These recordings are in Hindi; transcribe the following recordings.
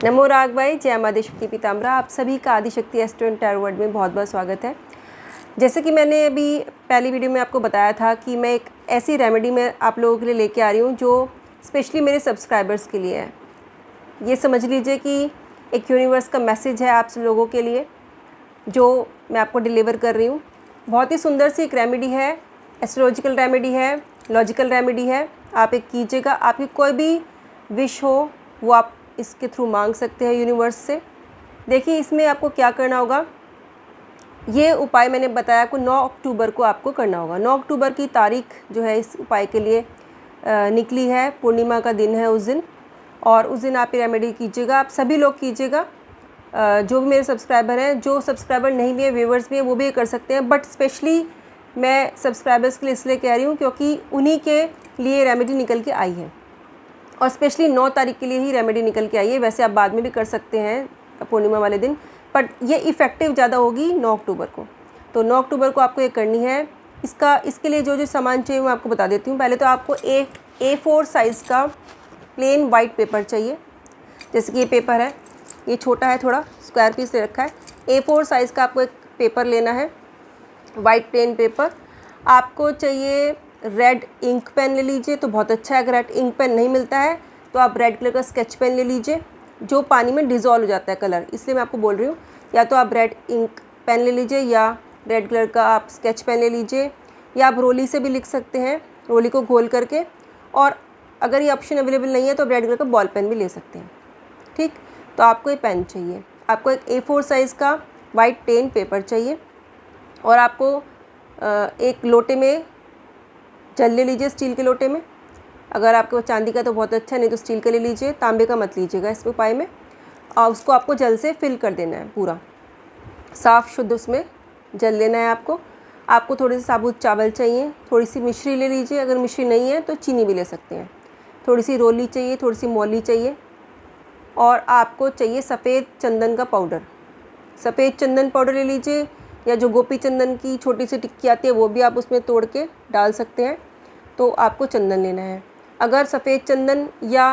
नमो राग भाई, जय माँ आदिशक्ति पीताम्बरा। आप सभी का आदिशक्ति एस्ट्रो टैरो वर्ल्ड में बहुत बहुत स्वागत है। जैसे कि मैंने अभी पहली वीडियो में आपको बताया था कि मैं एक ऐसी रेमेडी में आप लोगों के लिए लेके आ रही हूँ जो स्पेशली मेरे सब्सक्राइबर्स के लिए है। ये समझ लीजिए कि एक यूनिवर्स का मैसेज है आप सब लोगों के लिए जो मैं आपको डिलीवर कर रही हूँ। बहुत ही सुंदर सी एक रेमेडी है, एस्ट्रोलॉजिकल रेमेडी है, लॉजिकल रेमेडी है। आप एक कीजिएगा, आपकी कोई भी विश हो वो आप इसके थ्रू मांग सकते हैं यूनिवर्स से। देखिए इसमें आपको क्या करना होगा, ये उपाय मैंने बताया आपको 9 अक्टूबर को आपको करना होगा। 9 अक्टूबर की तारीख जो है इस उपाय के लिए निकली है, पूर्णिमा का दिन है उस दिन, और उस दिन आप ये रेमेडी कीजिएगा। आप सभी लोग कीजिएगा, जो भी मेरे सब्सक्राइबर हैं, जो सब्सक्राइबर नहीं भी है, व्यूवर्स भी हैं, वो भी ये कर सकते हैं। बट स्पेशली मैं सब्सक्राइबर्स के लिए इसलिए कह रही हूँ क्योंकि उन्हीं के लिए रेमेडी निकल के आई है, और स्पेशली 9 तारीख के लिए ही रेमेडी निकल के आई है। वैसे आप बाद में भी कर सकते हैं पूर्णिमा वाले दिन, बट ये इफ़ेक्टिव ज़्यादा होगी 9 अक्टूबर को। तो 9 अक्टूबर को आपको ये करनी है। इसके लिए जो जो सामान चाहिए मैं आपको बता देती हूँ। पहले तो आपको एक A4 साइज़ का प्लेन वाइट पेपर चाहिए। जैसे कि ये पेपर है, ये छोटा है, थोड़ा स्क्वायर पीस ले रखा है। A4 साइज़ का आपको एक पेपर लेना है, वाइट प्लेन पेपर। आपको चाहिए रेड इंक पेन ले लीजिए तो बहुत अच्छा है। अगर रेड इंक पेन नहीं मिलता है तो आप रेड कलर का स्केच पेन ले लीजिए जो पानी में डिज़ोल्व हो जाता है कलर, इसलिए मैं आपको बोल रही हूँ। या तो आप रेड इंक पेन ले लीजिए या रेड कलर का आप स्केच पेन ले लीजिए, या आप रोली से भी लिख सकते हैं, रोली को घोल करके। और अगर ये ऑप्शन अवेलेबल नहीं है तो आप रेड कलर का बॉल पेन भी ले सकते हैं। ठीक, तो आपको ये पेन चाहिए। आपको एक A4 साइज़ का वाइट प्लेन पेपर चाहिए, और आपको एक लोटे में जल ले लीजिए, स्टील के लोटे में। अगर आपके पास चांदी का तो बहुत अच्छा, नहीं तो स्टील का ले लीजिए, तांबे का मत लीजिएगा इस उपाय में। और उसको आपको जल से फिल कर देना है, पूरा साफ़ शुद्ध उसमें जल लेना है आपको थोड़े से साबुत चावल चाहिए, थोड़ी सी मिश्री ले लीजिए, अगर मिश्री नहीं है तो चीनी भी ले सकते हैं। थोड़ी सी रोली चाहिए, थोड़ी सी मौली चाहिए, और आपको चाहिए सफ़ेद चंदन का पाउडर। सफ़ेद चंदन पाउडर ले लीजिए, या जो गोपी चंदन की छोटी सी टिक्की आती है वो भी आप उसमें तोड़ के डाल सकते हैं। तो आपको चंदन लेना है। अगर सफ़ेद चंदन या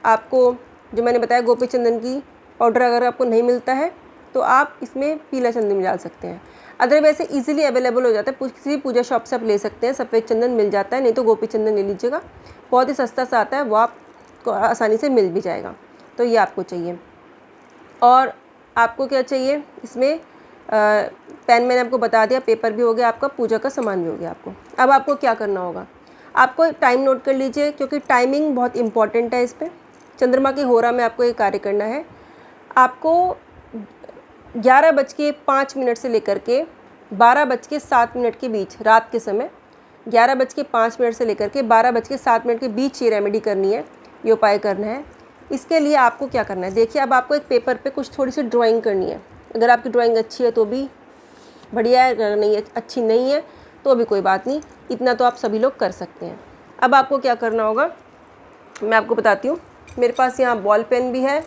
आपको जो मैंने बताया गोपी चंदन की पाउडर अगर आपको नहीं मिलता है तो आप इसमें पीला चंदन भी डाल सकते हैं। अदरवाइज वैसे ईजिली अवेलेबल हो जाता है, किसी भी पूजा शॉप से आप ले सकते हैं, सफ़ेद चंदन मिल जाता है। नहीं तो गोपी चंदन ले लीजिएगा, बहुत ही सस्ता सा आता है, वो आपको आसानी से मिल भी जाएगा। तो ये आपको चाहिए। और आपको क्या चाहिए इसमें, पेन मैंने आपको बता दिया, पेपर भी हो गया आपका, पूजा का सामान भी हो गया आपको। अब आपको क्या करना होगा, आपको टाइम नोट कर लीजिए क्योंकि टाइमिंग बहुत इंपॉर्टेंट है इस पर। चंद्रमा के होरा में आपको ये कार्य करना है। आपको 11:05 से लेकर के 12:07 के बीच, रात के समय 11:05 से लेकर के 12:07 के बीच ये रेमेडी करनी है, ये उपाय करना है। इसके लिए आपको क्या करना है, देखिए अब आपको एक पेपर पे कुछ थोड़ी सी ड्राइंग करनी है। अगर आपकी ड्राइंग अच्छी है तो भी बढ़िया है, अगर नहीं अच्छी नहीं है तो भी कोई बात नहीं, इतना तो आप सभी लोग कर सकते हैं। अब आपको क्या करना होगा मैं आपको बताती हूँ। मेरे पास यहाँ बॉल पेन भी है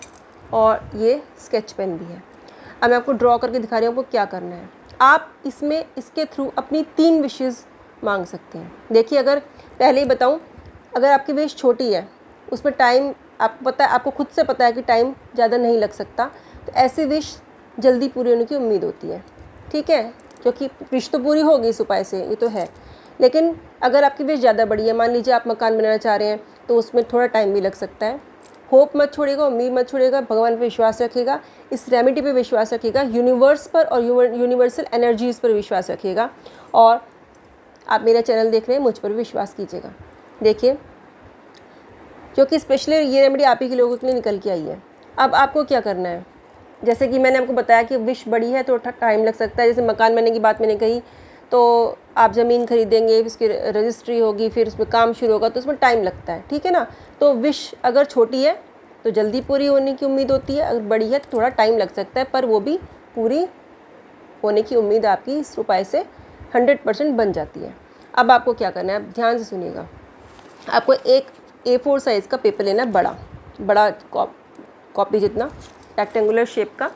और ये स्केच पेन भी है। अब मैं आपको ड्रॉ करके दिखा रही हूँ आपको क्या करना है। आप इसमें इसके थ्रू अपनी 3 विशेज़ मांग सकते हैं। देखिए, अगर पहले ही बताऊँ, अगर आपकी विश छोटी है, उसमें टाइम आपको पता है, आपको खुद से पता है कि टाइम ज़्यादा नहीं लग सकता, तो ऐसी विश जल्दी पूरी होने की उम्मीद होती है। ठीक है, क्योंकि विश तो पूरी होगी इस उपाय से, ये तो है। लेकिन अगर आपकी विश ज़्यादा बड़ी है, मान लीजिए आप मकान बनाना चाह रहे हैं, तो उसमें थोड़ा टाइम भी लग सकता है। होप मत छोड़िएगा, उम्मीद मत छोड़िएगा, भगवान पर विश्वास रखिएगा, इस रेमेडी पे विश्वास रखिएगा, यूनिवर्स पर और यूनिवर्सल एनर्जीज़ पर विश्वास रखिएगा। और आप मेरा चैनल देख रहे हैं, मुझ पर भी विश्वास कीजिएगा। देखिए, क्योंकि स्पेशली ये रेमेडी आप ही के लोगों के लिए निकल के आई है। अब आपको क्या करना है, जैसे कि मैंने आपको बताया कि विश बड़ी है तो टाइम लग सकता है। जैसे मकान बनने की बात मैंने कही, तो आप ज़मीन खरीदेंगे, उसकी रजिस्ट्री होगी, फिर उसमें काम शुरू होगा, तो उसमें टाइम लगता है। ठीक है ना। तो विश अगर छोटी है तो जल्दी पूरी होने की उम्मीद होती है, अगर बड़ी है तो थोड़ा टाइम लग सकता है, पर वो भी पूरी होने की उम्मीद आपकी इस उपाय से 100% बन जाती है। अब आपको क्या करना है, आप ध्यान से सुनिएगा। आपको एक A4 साइज़ का पेपर लेना है, बड़ा कॉपी जितना, रेक्टेंगुलर शेप का।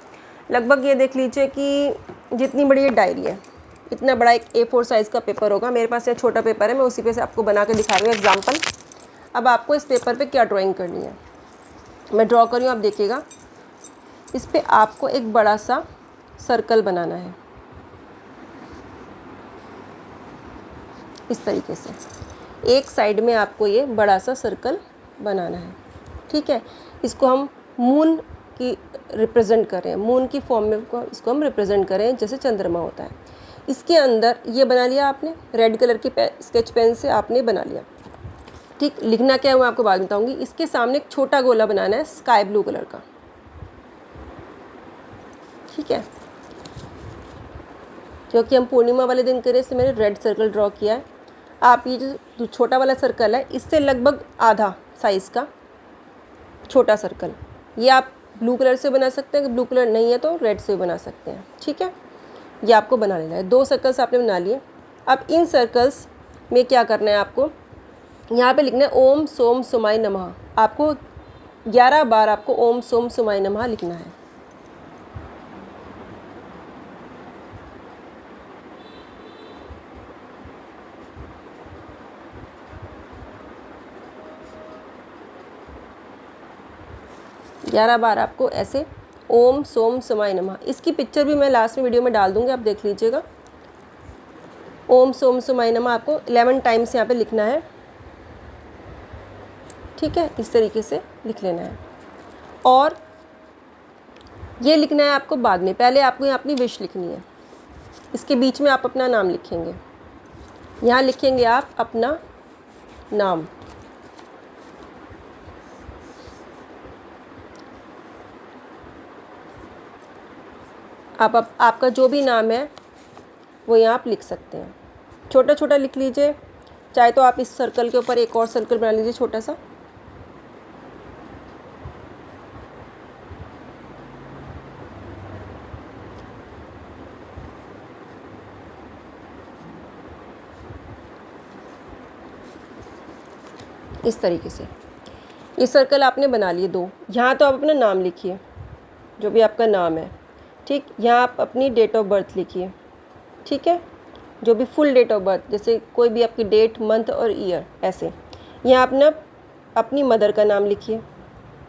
लगभग ये देख लीजिए कि जितनी बड़ी ये डायरी है, इतना बड़ा एक A4 साइज़ का पेपर होगा। मेरे पास ये छोटा पेपर है, मैं उसी पे से आपको बना के दिखा रही हूँ एग्जाम्पल। अब आपको इस पेपर पे क्या ड्राइंग करनी है, मैं ड्रॉ कर रही हूँ, आप देखिएगा। इस पे आपको एक बड़ा सा सर्कल बनाना है इस तरीके से। एक साइड में आपको ये बड़ा सा सर्कल बनाना है, ठीक है। इसको हम मून की रिप्रेजेंट करें, मून की फॉर्म में इसको हम रिप्रेजेंट करें जैसे चंद्रमा होता है। इसके अंदर ये बना लिया आपने, रेड कलर के स्केच पेन से आपने बना लिया, ठीक। लिखना क्या है मैं आपको बाद में बताऊंगी। इसके सामने एक छोटा गोला बनाना है स्काई ब्लू कलर का, ठीक है। क्योंकि हम पूर्णिमा वाले दिन करें इसलिए मैंने रेड सर्कल ड्रॉ किया है। आप ये जो छोटा वाला सर्कल है इससे लगभग आधा साइज़ का छोटा सर्कल, ये आप ब्लू कलर से बना सकते हैं, ब्लू कलर नहीं है तो रेड से बना सकते हैं, ठीक है। ये आपको बना लेना है। 2 सर्कल्स आपने बना लिए। अब इन सर्कल्स में क्या करना है, आपको यहाँ पे लिखना है ओम सोम सुमाय नमः। आपको 11 बार आपको ओम सोम सुमाय नमः लिखना है। ग्यारह बार आपको ऐसे ओम सोम समाय नमः। इसकी पिक्चर भी मैं लास्ट में वीडियो में डाल दूंगी, आप देख लीजिएगा। ओम सोम समाय नमः आपको 11 टाइम्स यहाँ पे लिखना है, ठीक है। इस तरीके से लिख लेना है और ये लिखना है आपको बाद में। पहले आपको यहाँ अपनी विश लिखनी है, इसके बीच में आप अपना नाम लिखेंगे। यहाँ लिखेंगे आप अपना नाम, आपका जो भी नाम है वो यहाँ आप लिख सकते हैं। छोटा छोटा लिख लीजिए, चाहे तो आप इस सर्कल के ऊपर एक और सर्कल बना लीजिए छोटा सा। इस तरीके से ये सर्कल आपने बना लिए 2। यहाँ तो आप अपना नाम लिखिए, जो भी आपका नाम है, ठीक। यहाँ आप अपनी डेट ऑफ बर्थ लिखिए, ठीक है। जो भी फुल डेट ऑफ बर्थ, जैसे कोई भी आपकी डेट, मंथ और ईयर, ऐसे। यहाँ अपना अपनी मदर का नाम लिखिए,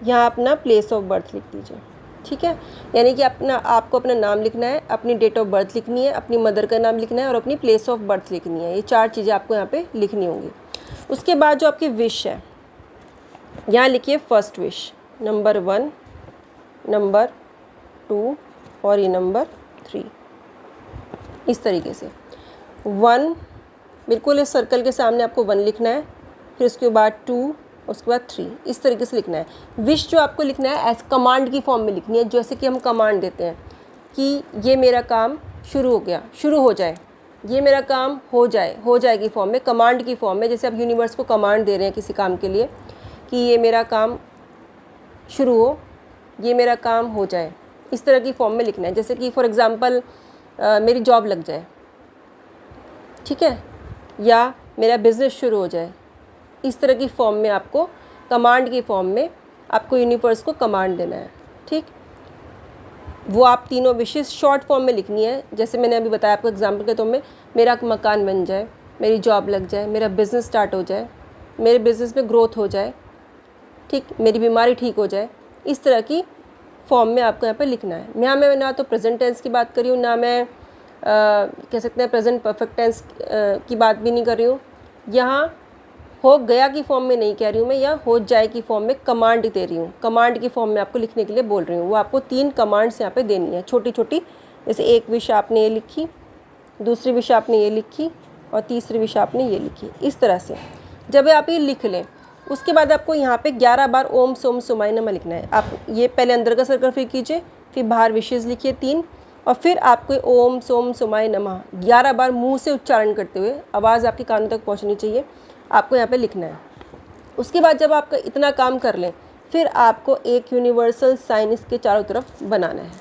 यहाँ अपना प्लेस ऑफ बर्थ लिख दीजिए, ठीक है। यानी कि आपको अपना नाम लिखना है, अपनी डेट ऑफ बर्थ लिखनी है, अपनी मदर का नाम लिखना है और अपनी प्लेस ऑफ बर्थ लिखनी है। ये 4 चीज़ें आपको यहाँ पे लिखनी होंगी। उसके बाद जो आपकी विश है, यहाँ लिखिए फर्स्ट विश, नंबर 1, नंबर 2 और ये नंबर 3। इस तरीके से 1, बिल्कुल इस सर्कल के सामने आपको 1 लिखना है, फिर उसके बाद 2, उसके बाद 3, इस तरीके से लिखना है। विश जो आपको लिखना है एज कमांड की फॉर्म में लिखनी है, जैसे कि हम कमांड देते हैं कि ये मेरा काम शुरू हो गया, शुरू हो जाए, ये मेरा काम हो जाए, हो जाएगी फॉर्म में, कमांड की फॉर्म में। जैसे आप यूनिवर्स को कमांड दे रहे हैं किसी काम के लिए कि ये मेरा काम शुरू हो, ये मेरा काम हो जाए, इस तरह की फॉर्म में लिखना है। जैसे कि फॉर एग्ज़ाम्पल मेरी जॉब लग जाए, ठीक है, या मेरा बिज़नेस शुरू हो जाए, इस तरह की फॉर्म में आपको, कमांड की फॉर्म में आपको यूनिवर्स को कमांड देना है, ठीक। वो आप तीनों विशेष शॉर्ट फॉर्म में लिखनी है। जैसे मैंने अभी बताया आपको एग्जाम्पल के तौर में, मेरा मकान बन जाए, मेरी जॉब लग जाए, मेरा बिज़नेस स्टार्ट हो जाए, मेरे बिज़नेस में ग्रोथ हो जाए, ठीक, मेरी बीमारी ठीक हो जाए, इस तरह की फॉर्म में आपको यहाँ पर लिखना है। यहाँ मैं ना तो प्रेजेंट टेंस की बात कर रही हूँ, ना मैं कह सकते हैं प्रेजेंट परफेक्ट टेंस की बात भी नहीं कर रही हूँ। यहाँ हो गया की फॉर्म में नहीं कह रही हूँ मैं, या हो जाए की फॉर्म में कमांड दे रही हूँ। कमांड की फॉर्म में आपको लिखने के लिए बोल रही हूँ। वो आपको 3 कमांड्स यहाँ पे देनी है, छोटी छोटी। जैसे एक विश आपने ये लिखी, दूसरी विश आपने ये लिखी और तीसरी विश आपने ये लिखी। इस तरह से जब आप ये लिख लें, उसके बाद आपको यहाँ पे 11 बार ओम सोम सुमाय नमः लिखना है। आप ये पहले अंदर का सर्कल फिर कीजिए, फिर बाहर विशेज़ लिखिए 3, और फिर आपको ओम सोम सुमाय नमः 11 बार मुँह से उच्चारण करते हुए, आवाज़ आपके कानों तक पहुँचनी चाहिए, आपको यहाँ पे लिखना है। उसके बाद जब आपका इतना काम कर लें, फिर आपको एक यूनिवर्सल साइन इसके चारों तरफ बनाना है।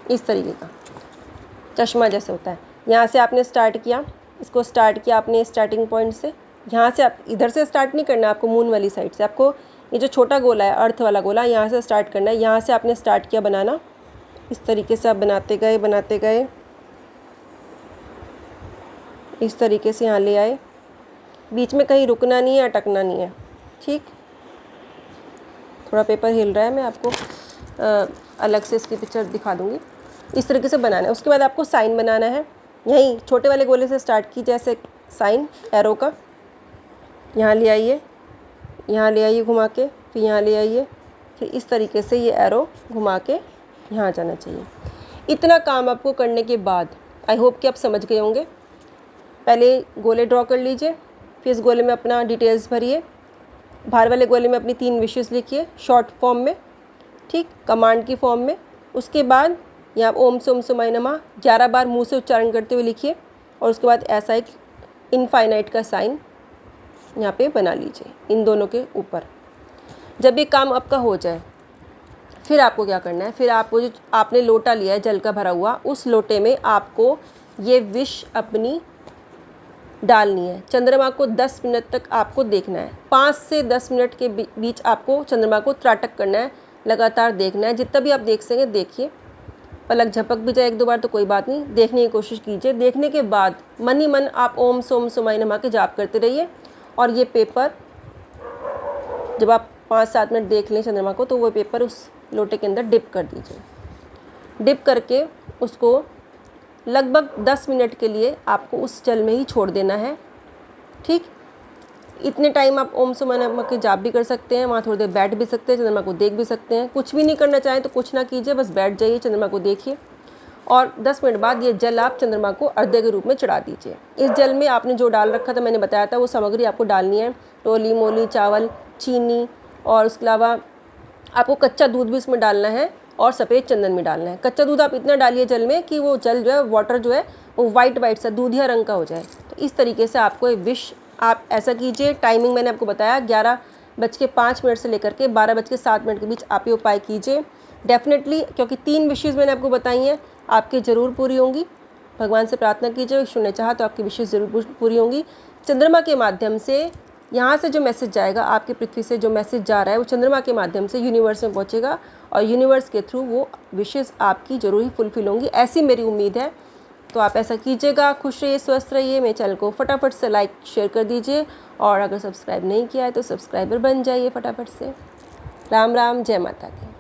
इस तरीके का चश्मा जैसे होता है। यहाँ से आपने स्टार्ट किया, इसको स्टार्ट किया आपने स्टार्टिंग पॉइंट से। यहाँ से आप इधर से स्टार्ट नहीं करना, आपको मून वाली साइड से, आपको ये जो छोटा गोला है, अर्थ वाला गोला, यहाँ से स्टार्ट करना है। यहाँ से आपने स्टार्ट किया बनाना, इस तरीके से आप बनाते गए, इस तरीके से यहाँ ले आए, बीच में कहीं रुकना नहीं है, अटकना नहीं है। ठीक, थोड़ा पेपर हिल रहा है, मैं आपको अलग से इसकी पिक्चर दिखा दूँगी। इस तरीके से बनाना है। उसके बाद आपको साइन बनाना है। यहीं छोटे वाले गोले से स्टार्ट कीजिए, जैसे साइन एरो का। यहाँ ले आइए, यहाँ ले आइए घुमा के, फिर यहाँ ले आइए, फिर इस तरीके से ये एरो घुमा के यहाँ जाना चाहिए। इतना काम आपको करने के बाद आई होप कि आप समझ गए होंगे। पहले गोले ड्रॉ कर लीजिए, फिर इस गोले में अपना डिटेल्स भरिए। बाहर वाले गोले में अपनी 3 विशेस लिखिए शॉर्ट फॉर्म में, ठीक, कमांड की फॉर्म में। उसके बाद यहाँ ओम सोम सुमाय नमः 11 बार मुँह से उच्चारण करते हुए लिखिए, और उसके बाद ऐसा एक इनफाइनाइट का साइन यहाँ पे बना लीजिए इन दोनों के ऊपर। जब ये काम आपका हो जाए, फिर आपको क्या करना है, फिर आपको जो आपने लोटा लिया है जल का भरा हुआ, उस लोटे में आपको ये विश अपनी डालनी है। चंद्रमा को 10 मिनट तक आपको देखना है। 5 से 10 मिनट के बीच आपको चंद्रमा को त्राटक करना है, लगातार देखना है। जितना भी आप देख सकें देखिए, पलक झपक भी जाए 1-2 बार तो कोई बात नहीं, देखने की कोशिश कीजिए। देखने के बाद मन ही मन आप ओम सोम सुमाय नमः के जाप करते रहिए। और ये पेपर जब आप 5-7 मिनट देख लें चंद्रमा को, तो वो पेपर उस लोटे के अंदर डिप कर दीजिए। डिप करके उसको लगभग 10 मिनट के लिए आपको उस जल में ही छोड़ देना है। ठीक, इतने टाइम आप ओम सुमाय नमः के जाप भी कर सकते हैं, वहाँ थोड़ी देर बैठ भी सकते हैं, चंद्रमा को देख भी सकते हैं। कुछ भी नहीं करना चाहें तो कुछ ना कीजिए, बस बैठ जाइए, चंद्रमा को देखिए। और 10 मिनट बाद ये जल आप चंद्रमा को अर्घ्य के रूप में चढ़ा दीजिए। इस जल में आपने जो डाल रखा था, मैंने बताया था, वो सामग्री आपको डालनी है। टोली मोली चावल, चीनी, और उसके अलावा आपको कच्चा दूध भी उसमें डालना है, और सफ़ेद चंदन भी डालना है। कच्चा दूध आप इतना डालिए जल में कि वो जल जो है, वाटर जो है, वो वाइट सा दूधिया रंग का हो जाए। तो इस तरीके से आपको एक विश आप ऐसा कीजिए। टाइमिंग मैंने आपको बताया 11:05 से लेकर के 12:07 के बीच आप ये उपाय कीजिए। डेफिनेटली, क्योंकि 3 विशेज़ मैंने आपको बताई हैं, आपकी ज़रूर पूरी होंगी। भगवान से प्रार्थना कीजिए, ईश्वर ने चाहा तो आपकी विशेष ज़रूर पूरी होंगी। चंद्रमा के माध्यम से यहाँ से जो मैसेज जाएगा, आपकी पृथ्वी से जो मैसेज जा रहा है, वो चंद्रमा के माध्यम से यूनिवर्स में पहुँचेगा, और यूनिवर्स के थ्रू वो विशेष आपकी ज़रूर ही फुलफिल होंगी, ऐसी मेरी उम्मीद है। तो आप ऐसा कीजिएगा। खुश रहिए, स्वस्थ रहिए। मेरे चैनल को फटाफट से लाइक शेयर कर दीजिए, और अगर सब्सक्राइब नहीं किया है तो सब्सक्राइबर बन जाइए फटाफट से। राम राम, जय माता की।